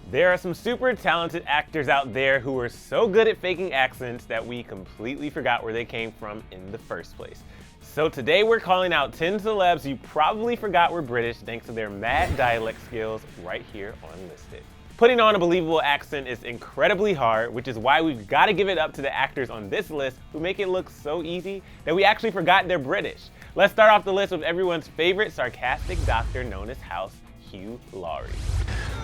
There are some super talented actors out there who are so good at faking accents that we completely forgot where they came from in the first place. So today we're calling out 10 celebs you probably forgot were British thanks to their mad dialect skills right here on Listed. Putting on a believable accent is incredibly hard, which is why we've got to give it up to the actors on this list who make it look so easy that we actually forgot they're British. Let's start off the list with everyone's favorite sarcastic doctor known as House, Hugh Laurie.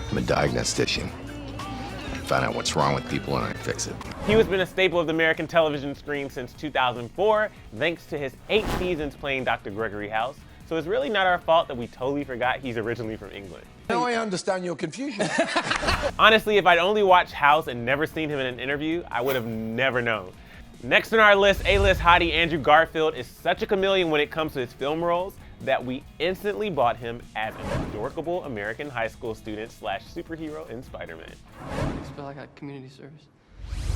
I'm a diagnostician. I find out what's wrong with people and I fix it. Hugh has been a staple of the American television screen since 2004, thanks to his 8 seasons playing Dr. Gregory House. So it's really not our fault that we totally forgot he's originally from England. Now I understand your confusion. Honestly, if I'd only watched House and never seen him in an interview, I would have never known. Next on our list, A-list hottie Andrew Garfield is such a chameleon when it comes to his film roles that we instantly bought him as an adorable American high school student slash superhero in Spider-Man. It's feel like a community service.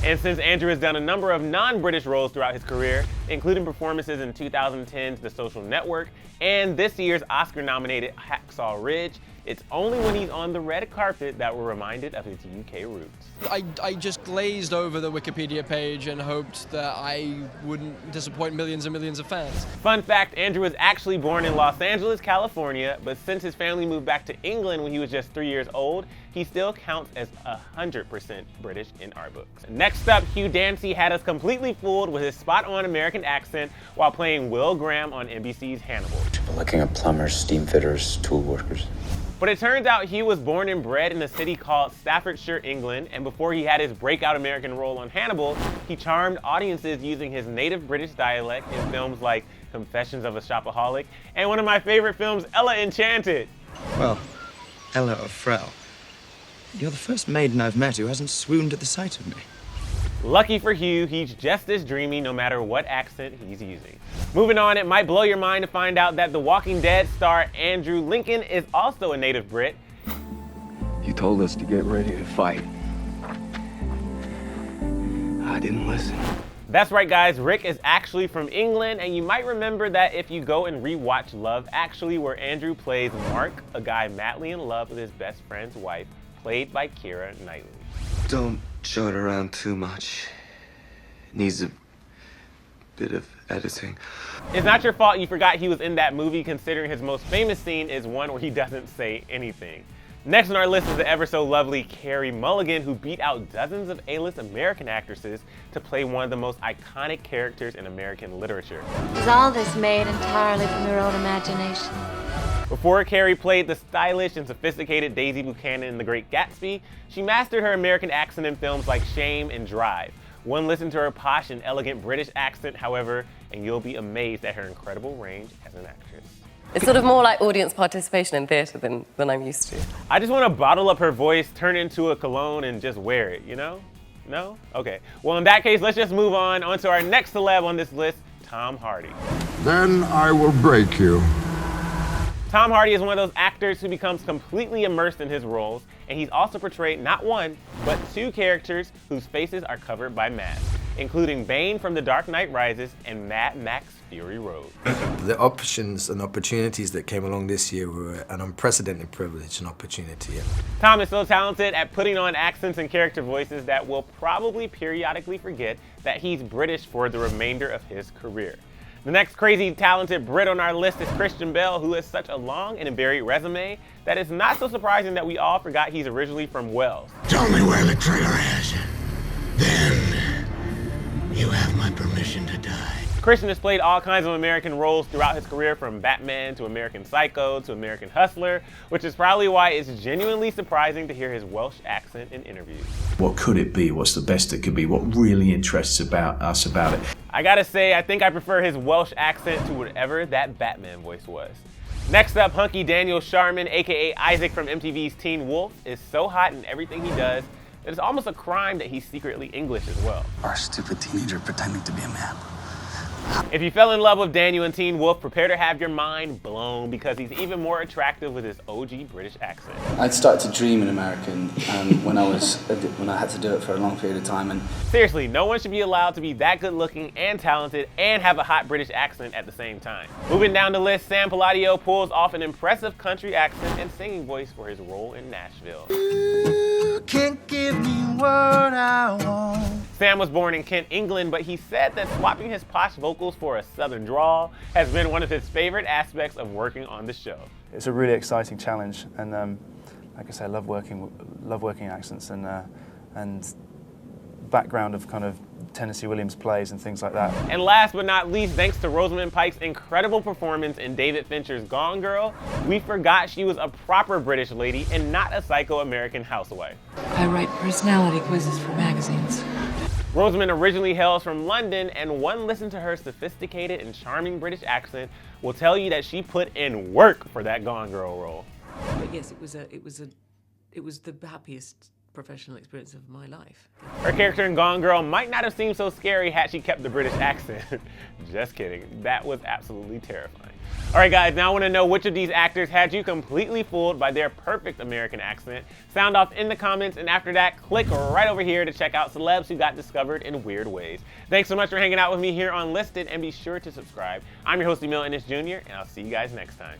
And since Andrew has done a number of non-British roles throughout his career, including performances in 2010's The Social Network and this year's Oscar-nominated Hacksaw Ridge, it's only when he's on the red carpet that we're reminded of his UK roots. I just glazed over the Wikipedia page and hoped that I wouldn't disappoint millions and millions of fans. Fun fact, Andrew was actually born in Los Angeles, California, but since his family moved back to England when he was just 3 years old, he still counts as 100% British in our books. Next up, Hugh Dancy had us completely fooled with his spot-on American accent while playing Will Graham on NBC's Hannibal. People looking at plumbers, steam fitters, tool workers. But it turns out Hugh was born and bred in a city called Staffordshire, England, and before he had his breakout American role on Hannibal, he charmed audiences using his native British dialect in films like Confessions of a Shopaholic and one of my favorite films, Ella Enchanted. Well, Ella of Frau, you're the first maiden I've met who hasn't swooned at the sight of me. Lucky for Hugh, he's just as dreamy no matter what accent he's using. Moving on, it might blow your mind to find out that The Walking Dead star Andrew Lincoln is also a native Brit. You told us to get ready to fight. I didn't listen. That's right, guys, Rick is actually from England, and you might remember that if you go and rewatch Love Actually, where Andrew plays Mark, a guy madly in love with his best friend's wife, played by Keira Knightley. Don't show it around too much. It needs a bit of editing. It's not your fault you forgot he was in that movie, considering his most famous scene is one where he doesn't say anything. Next on our list is the ever so lovely Carey Mulligan, who beat out dozens of A-list American actresses to play one of the most iconic characters in American literature. Is all this made entirely from your own imagination? Before Carey played the stylish and sophisticated Daisy Buchanan in The Great Gatsby, she mastered her American accent in films like Shame and Drive. One listen to her posh and elegant British accent, however, and you'll be amazed at her incredible range as an actress. It's sort of more like audience participation in theatre than I'm used to. I just want to bottle up her voice, turn it into a cologne, and just wear it, you know? No? Okay. Well, in that case, let's just move on to our next celeb on this list, Tom Hardy. Then I will break you. Tom Hardy is one of those actors who becomes completely immersed in his roles, and he's also portrayed not one, but 2 characters whose faces are covered by masks, including Bane from The Dark Knight Rises and Mad Max Fury Road. The options and opportunities that came along this year were an unprecedented privilege and opportunity. Tom is so talented at putting on accents and character voices that we'll probably periodically forget that he's British for the remainder of his career. The next crazy talented Brit on our list is Christian Bale, who has such a long and varied resume that it's not so surprising that we all forgot he's originally from Wales. Tell me where the trigger is. Then you have my permission to die. Christian has played all kinds of American roles throughout his career, from Batman to American Psycho to American Hustler, which is probably why it's genuinely surprising to hear his Welsh accent in interviews. What could it be? What's the best it could be? What really interests us about it? I gotta say, I think I prefer his Welsh accent to whatever that Batman voice was. Next up, hunky Daniel Sharman, aka Isaac from MTV's Teen Wolf, is so hot in everything he does that it's almost a crime that he's secretly English as well. Our stupid teenager pretending to be a man. If you fell in love with Daniel in Teen Wolf, prepare to have your mind blown because he's even more attractive with his OG British accent. I'd started to dream in American when I had to do it for a long period of time. And seriously, no one should be allowed to be that good looking and talented and have a hot British accent at the same time. Moving down the list, Sam Palladio pulls off an impressive country accent and singing voice for his role in Nashville. Sam was born in Kent, England, but he said that swapping his posh vocals for a southern drawl has been one of his favorite aspects of working on the show. It's a really exciting challenge, and like I say, I love working accents and background of kind of Tennessee Williams plays and things like that. And last but not least, thanks to Rosamund Pike's incredible performance in David Fincher's Gone Girl, we forgot she was a proper British lady and not a psycho American housewife. I write personality quizzes for magazines. Rosamund originally hails from London, and one listen to her sophisticated and charming British accent will tell you that she put in work for that Gone Girl role. But yes, it was the happiest professional experience of my life. Her character in Gone Girl might not have seemed so scary had she kept the British accent. Just kidding. That was absolutely terrifying. All right, guys, now I want to know which of these actors had you completely fooled by their perfect American accent. Sound off in the comments, and after that, click right over here to check out celebs who got discovered in weird ways. Thanks so much for hanging out with me here on Listed, and be sure to subscribe. I'm your host, Emil Ennis Jr., and I'll see you guys next time.